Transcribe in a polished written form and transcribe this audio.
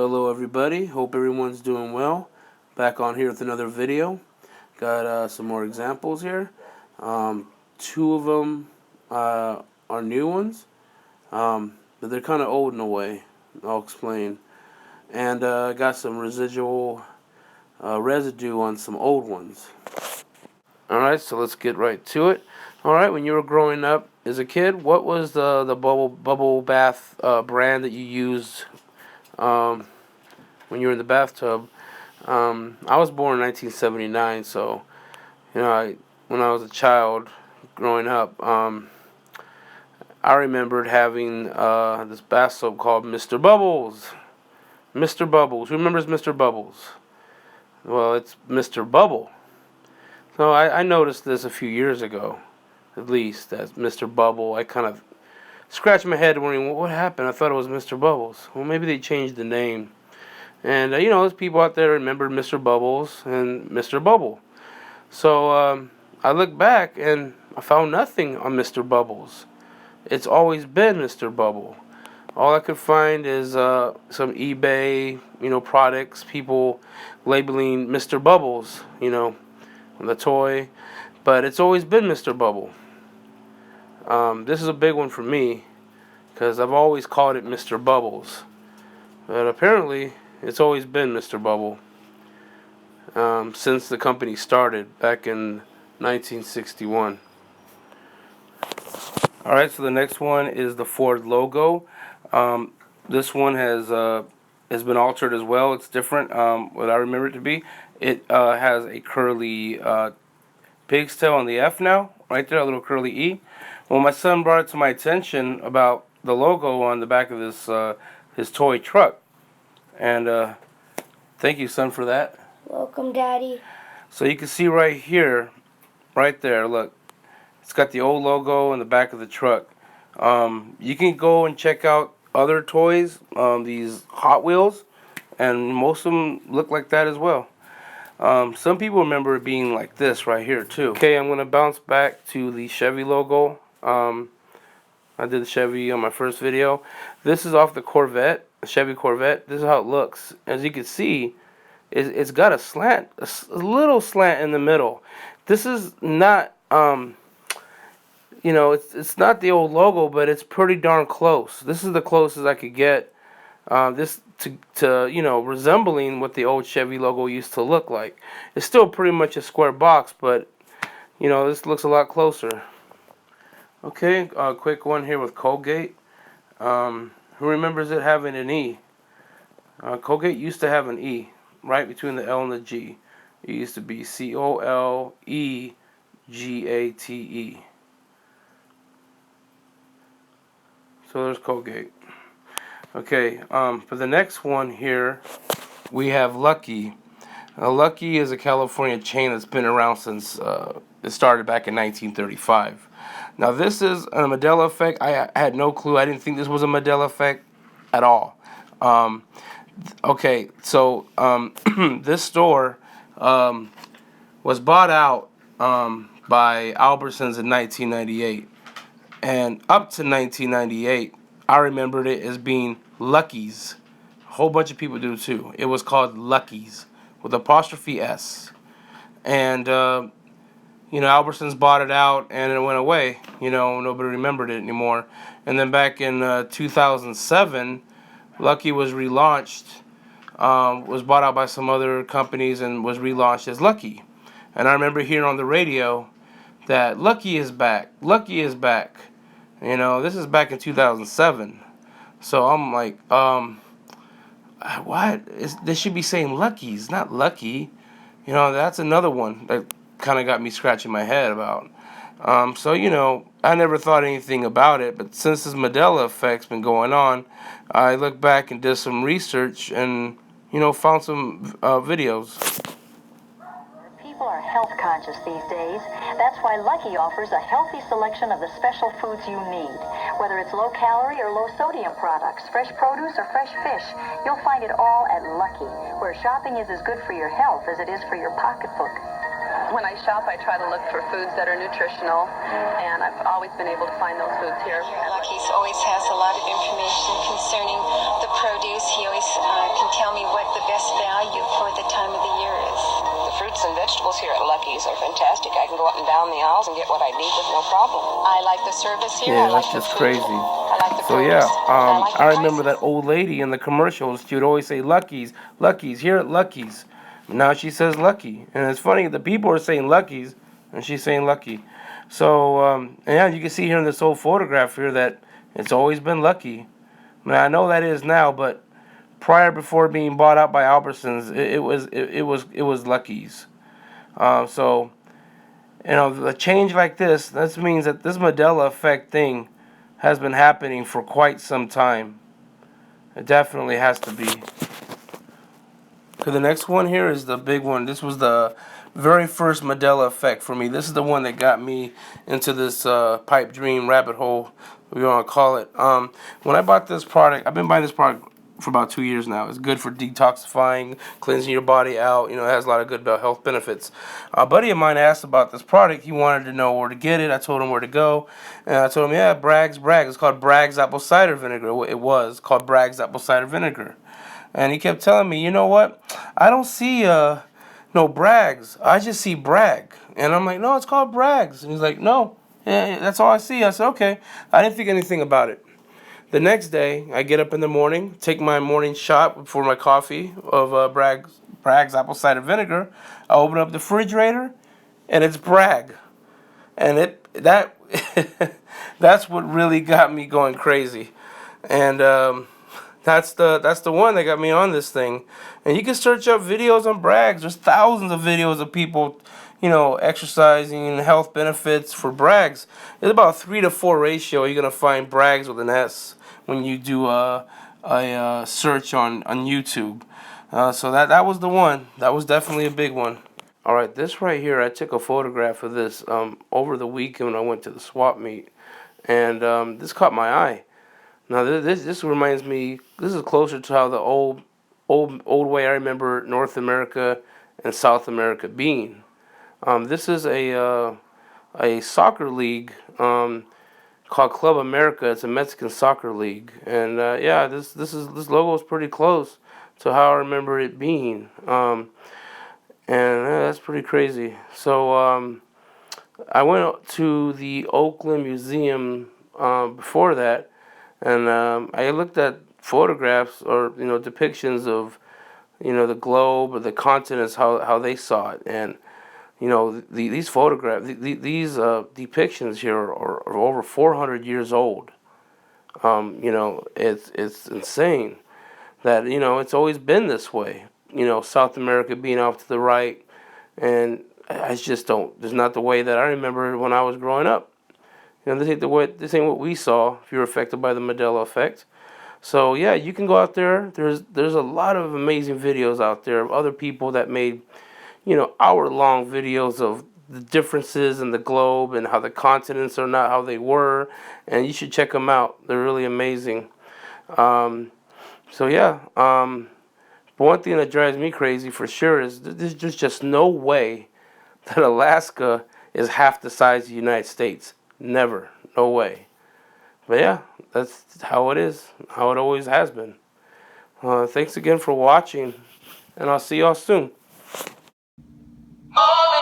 Hello everybody, hope everyone's doing well. Back on here with another video. Got some more examples here. Two of them are new ones, but they're kind of old in a way. I'll explain. And got some residual residue on some old ones. Alright, so let's get right to it. Alright, when you were growing up as a kid, what was the bubble bath brand that you used when you were in the bathtub? I was born in 1979, so when I was a child growing up, I remembered having this bath soap called Mr. Bubbles. Mr. Bubbles. Who remembers Mr. Bubbles? Well, it's Mr. Bubble. So I noticed this a few years ago, at least, as Mr. Bubble. I kind of scratched my head wondering, what happened? I thought it was Mr. Bubbles. Well, maybe they changed the name. And, there's people out there remember Mr. Bubbles and Mr. Bubble. So I looked back and I found nothing on Mr. Bubbles. It's always been Mr. Bubble. All I could find is some eBay, products, people labeling Mr. Bubbles, the toy. But it's always been Mr. Bubble. This is a big one for me because I've always called it Mr. Bubbles. But apparently, it's always been Mr. Bubble since the company started back in 1961. Alright, so the next one is the Ford logo. This one has been altered as well. It's different, what I remember it to be. It has a curly pig's tail on the F now, right there, a little curly E. Well, my son brought it to my attention about the logo on the back of this his toy truck. And thank you, son, for that. Welcome, Daddy. So you can see right here, right there, look. It's got the old logo on the back of the truck. You can go and check out other toys, these Hot Wheels, and most of them look like that as well. Some people remember it being like this right here too. Okay, I'm going to bounce back to the Chevy logo. I did the Chevy on my first video. This is off the Corvette, the Chevy Corvette. This is how it looks. As you can see, it's got a slant, a little slant in the middle. This is not, it's not the old logo, but it's pretty darn close. This is the closest I could get this to resembling what the old Chevy logo used to look like. It's still pretty much a square box, but this looks a lot closer. Okay, quick one here with Colgate. Who remembers it having an E? Colgate used to have an E right between the L and the G. It used to be Colegate. So there's Colgate. Okay, for the next one here, we have Lucky. Lucky is a California chain that's been around since it started back in 1935. Now this is a Mandela effect. I had no clue. I didn't think this was a Mandela effect at all. Okay, so this store was bought out by Albertsons in 1998. And up to 1998, I remembered it as being Lucky's. A whole bunch of people do too. It was called Lucky's with apostrophe S. And, Albertsons bought it out and it went away. Nobody remembered it anymore. And then back in 2007, Lucky was relaunched, was bought out by some other companies and was relaunched as Lucky. And I remember hearing on the radio that Lucky is back. Lucky is back. This is back in 2007. So I'm like, what? They should be saying Lucky's, not Lucky. That's another one that kind of got me scratching my head about. I never thought anything about it, but since this Mandela effect's been going on, I looked back and did some research and, found some videos. People are health conscious these days. That's why Lucky offers a healthy selection of the special foods you need. Whether it's low calorie or low sodium products, fresh produce or fresh fish, you'll find it all at Lucky, where shopping is as good for your health as it is for your pocketbook. when I shop, I try to look for foods that are nutritional, and I've always been able to find those foods here. Lucky's always has a lot of information concerning the produce. He always can tell me what the best value for the time of the year is. The fruits and vegetables here at Lucky's are fantastic. I can go up and down the aisles and get what I need with no problem. I like the service here. Yeah, I like that's just the food. crazy. I like the So produce. yeah, I like the I remember prices. that old lady in the commercials. She would always say Lucky's, Lucky's, here at Lucky's. Now she says Lucky, and it's funny, the people are saying Lucky's, and she's saying Lucky. So and yeah, you can see here in this old photograph here that it's always been Lucky. I mean, I know that is now, but prior, before being bought out by Albertsons, it was Lucky's. So you know, a change like this means that this Mandela effect thing has been happening for quite some time. It definitely has to be. Okay, the next one here is the big one. This was the very first Mandela effect for me. This is the one that got me into this pipe dream rabbit hole, we want to call it. When I bought this product, I've been buying this product for about 2 years now. It's good for detoxifying, cleansing your body out. You know, it has a lot of good health benefits. A buddy of mine asked about this product. He wanted to know where to get it. I told him where to go. And I told him, yeah, Bragg's. It's called Bragg's Apple Cider Vinegar. It was called Bragg's Apple Cider Vinegar. And he kept telling me, you know what? I don't see no Bragg's. I just see Bragg. And I'm like, no, it's called Bragg's. And he's like, no, yeah, that's all I see. I said, okay. I didn't think anything about it. The next day, I get up in the morning, take my morning shot before my coffee of Bragg's Apple Cider Vinegar. I open up the refrigerator, and it's Bragg. And that's what really got me going crazy. And that's the one that got me on this thing. And you can search up videos on Bragg's. There's thousands of videos of people, you know, exercising, health benefits for Bragg's. It's about 3 to 4 ratio. You're gonna find Bragg's with an S when you do a search on YouTube. So that was the one. That was definitely a big one. All right, this right here, I took a photograph of this over the weekend when I went to the swap meet, and this caught my eye. Now this reminds me. This is closer to how the old way I remember North America and South America being. This is a soccer league called Club America. It's a Mexican soccer league, and yeah, this logo is pretty close to how I remember it being, and that's pretty crazy. So I went to the Oakland Museum before that, and I looked at photographs or depictions of the globe or the continents, how they saw it, and these photographs, these depictions here are over 400 years old. It's insane that it's always been this way. South America being off to the right, and I just don't. There's not the way that I remember when I was growing up. This ain't what we saw. If you're affected by the Mandela effect. So yeah, you can go out there. There's a lot of amazing videos out there of other people that made hour-long videos of the differences in the globe and how the continents are not how they were, and you should check them out. They're really amazing. So yeah, but one thing that drives me crazy for sure is there's just no way that Alaska is half the size of the United States. Never. No way. But yeah, that's how it is, how it always has been. Thanks again for watching, and I'll see y'all soon. All